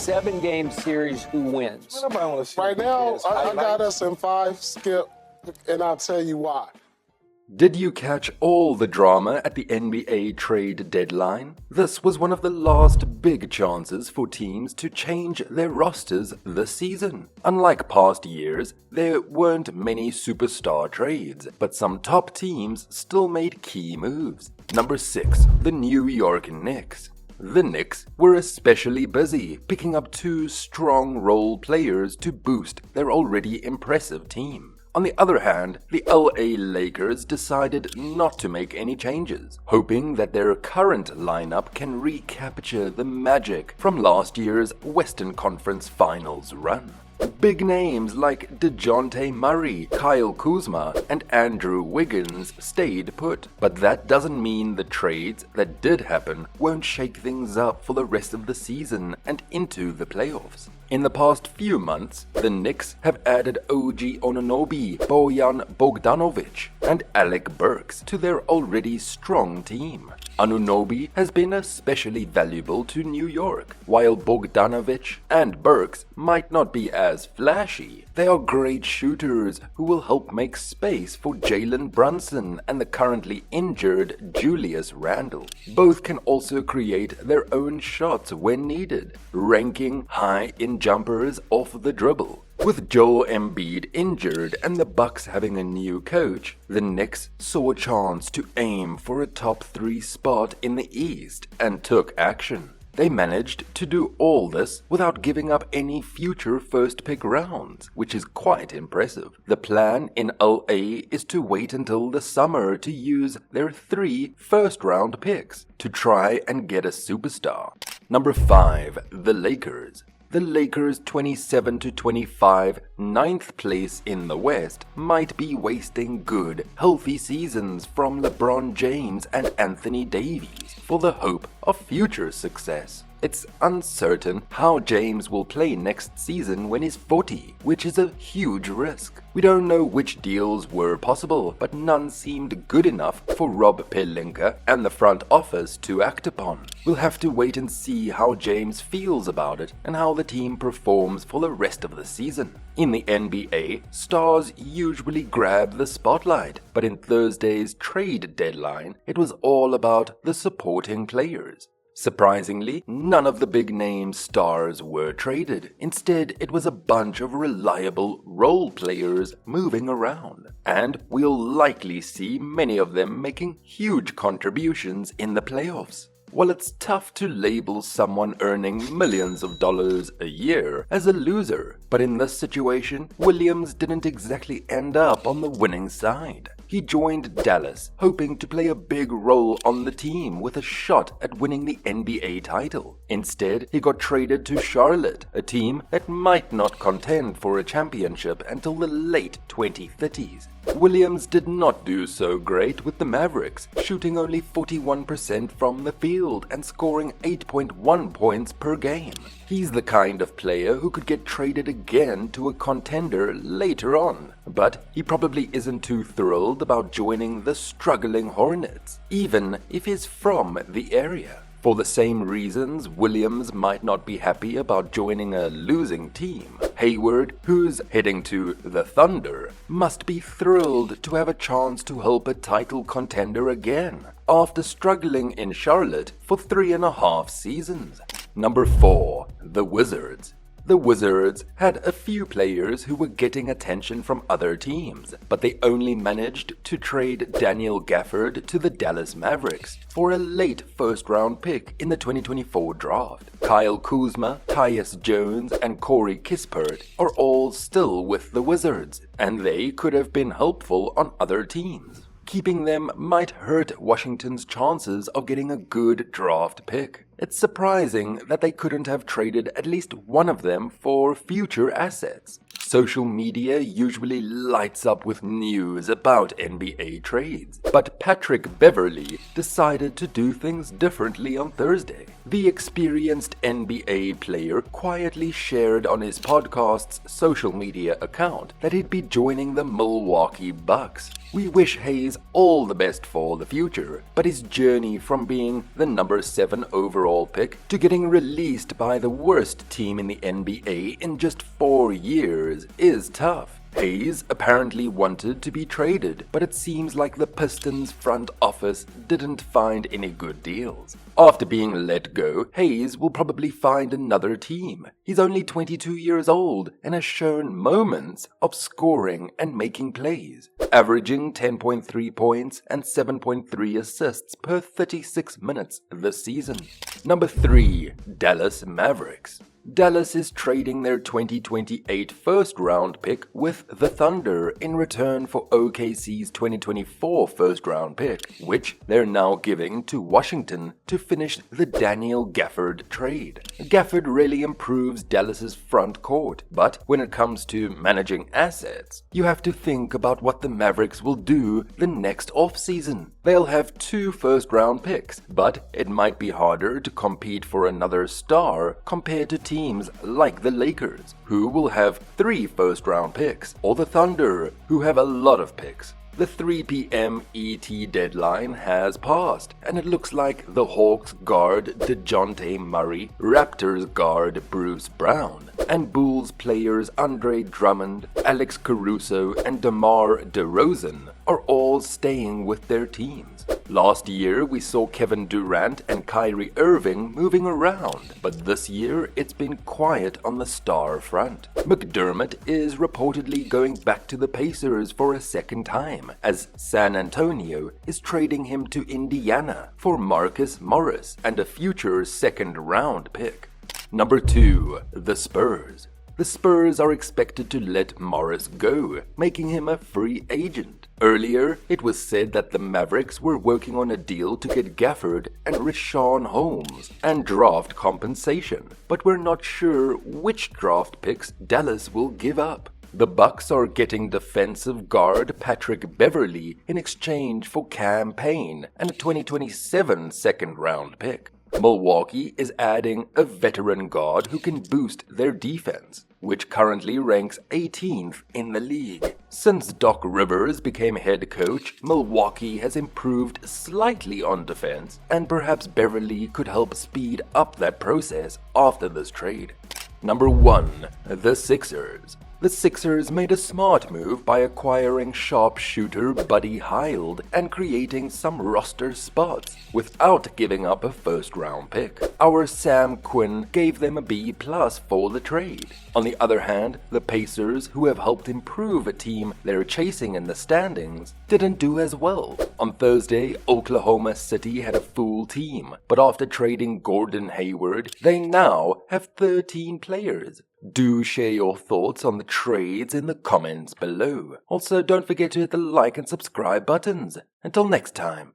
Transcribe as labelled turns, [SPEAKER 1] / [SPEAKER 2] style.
[SPEAKER 1] 7-game series, who wins?
[SPEAKER 2] Right now, I got us in 5, Skip, and I'll tell you why.
[SPEAKER 3] Did you catch all the drama at the NBA trade deadline? This was one of the last big chances for teams to change their rosters this season. Unlike past years, there weren't many superstar trades, but some top teams still made key moves. Number 6, the New York Knicks. The Knicks were especially busy picking up 2 strong role players to boost their already impressive team. On the other hand, the LA Lakers decided not to make any changes, hoping that their current lineup can recapture the magic from last year's Western Conference Finals run. Big names like DeJounte Murray, Kyle Kuzma, and Andrew Wiggins stayed put, but that doesn't mean the trades that did happen won't shake things up for the rest of the season and into the playoffs. In the past few months, the Knicks have added OG Anunoby, Bojan Bogdanovic, and Alec Burks to their already strong team. Anunoby has been especially valuable to New York, while Bogdanovic and Burks might not be as flashy. They are great shooters who will help make space for Jalen Brunson and the currently injured Julius Randle. Both can also create their own shots when needed, ranking high in jumpers off the dribble. With Joel Embiid injured and the Bucks having a new coach, the Knicks saw a chance to aim for a top 3 spot in the East and took action. They managed to do all this without giving up any future first-pick rounds, which is quite impressive. The plan in LA is to wait until the summer to use their 3 first-round picks to try and get a superstar. Number 5, the Lakers. The Lakers' 27-25 ninth place in the West might be wasting good, healthy seasons from LeBron James and Anthony Davis for the hope of future success. It's uncertain how James will play next season when he's 40, which is a huge risk. We don't know which deals were possible, but none seemed good enough for Rob Pelinka and the front office to act upon. We'll have to wait and see how James feels about it and how the team performs for the rest of the season. In the NBA, stars usually grab the spotlight, but in Thursday's trade deadline, it was all about the supporting players. Surprisingly, none of the big-name stars were traded. Instead, it was a bunch of reliable role players moving around. And we'll likely see many of them making huge contributions in the playoffs. While it's tough to label someone earning millions of dollars a year as a loser, but in this situation, Williams didn't exactly end up on the winning side. He joined Dallas, hoping to play a big role on the team with a shot at winning the NBA title. Instead, he got traded to Charlotte, a team that might not contend for a championship until the late 2030s. Williams did not do so great with the Mavericks, shooting only 41% from the field and scoring 8.1 points per game. He's the kind of player who could get traded again to a contender later on, but he probably isn't too thrilled about joining the struggling Hornets, even if he's from the area. For the same reasons, Williams might not be happy about joining a losing team. Hayward, who's heading to the Thunder, must be thrilled to have a chance to help a title contender again, after struggling in Charlotte for 3.5 seasons. Number 4, the Wizards. The Wizards had a few players who were getting attention from other teams, but they only managed to trade Daniel Gafford to the Dallas Mavericks for a late first-round pick in the 2024 draft. Kyle Kuzma, Tyus Jones, and Corey Kispert are all still with the Wizards, and they could have been helpful on other teams. Keeping them might hurt Washington's chances of getting a good draft pick. It's surprising that they couldn't have traded at least one of them for future assets. Social media usually lights up with news about NBA trades, but Patrick Beverley decided to do things differently on Thursday. The experienced NBA player quietly shared on his podcast's social media account that he'd be joining the Milwaukee Bucks. We wish Hayes all the best for the future, but his journey from being the number 7 overall pick to getting released by the worst team in the NBA in just 4 years is tough. Hayes apparently wanted to be traded, but it seems like the Pistons front office didn't find any good deals. After being let go, Hayes will probably find another team. He's only 22 years old and has shown moments of scoring and making plays, averaging 10.3 points and 7.3 assists per 36 minutes this season. Number 3. Dallas Mavericks. Dallas is trading their 2028 first-round pick with the Thunder in return for OKC's 2024 first-round pick, which they're now giving to Washington to finish the Daniel Gafford trade. Gafford really improves Dallas's front court, but when it comes to managing assets, you have to think about what the Mavericks will do the next offseason. They'll have 2 first-round picks, but it might be harder to compete for another star compared to teams like the Lakers, who will have 3 first-round picks, or the Thunder, who have a lot of picks. The 3 p.m. ET deadline has passed, and it looks like the Hawks guard DeJounte Murray, Raptors guard Bruce Brown, and Bulls players Andre Drummond, Alex Caruso, and DeMar DeRozan are all staying with their teams. Last year, we saw Kevin Durant and Kyrie Irving moving around, but this year it's been quiet on the star front. McDermott is reportedly going back to the Pacers for a second time, as San Antonio is trading him to Indiana for Marcus Morris and a future second-round pick. Number 2. The Spurs. The Spurs are expected to let Morris go, making him a free agent. Earlier, it was said that the Mavericks were working on a deal to get Gafford and Richaun Holmes and draft compensation, but we're not sure which draft picks Dallas will give up. The Bucks are getting defensive guard Patrick Beverley in exchange for Cam Payne and a 2027 second-round pick. Milwaukee is adding a veteran guard who can boost their defense, which currently ranks 18th in the league. Since Doc Rivers became head coach, Milwaukee has improved slightly on defense, and perhaps Beverley could help speed up that process after this trade. Number 1. The Sixers. The Sixers made a smart move by acquiring sharpshooter Buddy Hield and creating some roster spots without giving up a first-round pick. Our Sam Quinn gave them a B+ for the trade. On the other hand, the Pacers, who have helped improve a team they're chasing in the standings, didn't do as well. On Thursday, Oklahoma City had a full team, but after trading Gordon Hayward, they now have 13 players. Do share your thoughts on the trades in the comments below. Also, don't forget to hit the like and subscribe buttons. Until next time.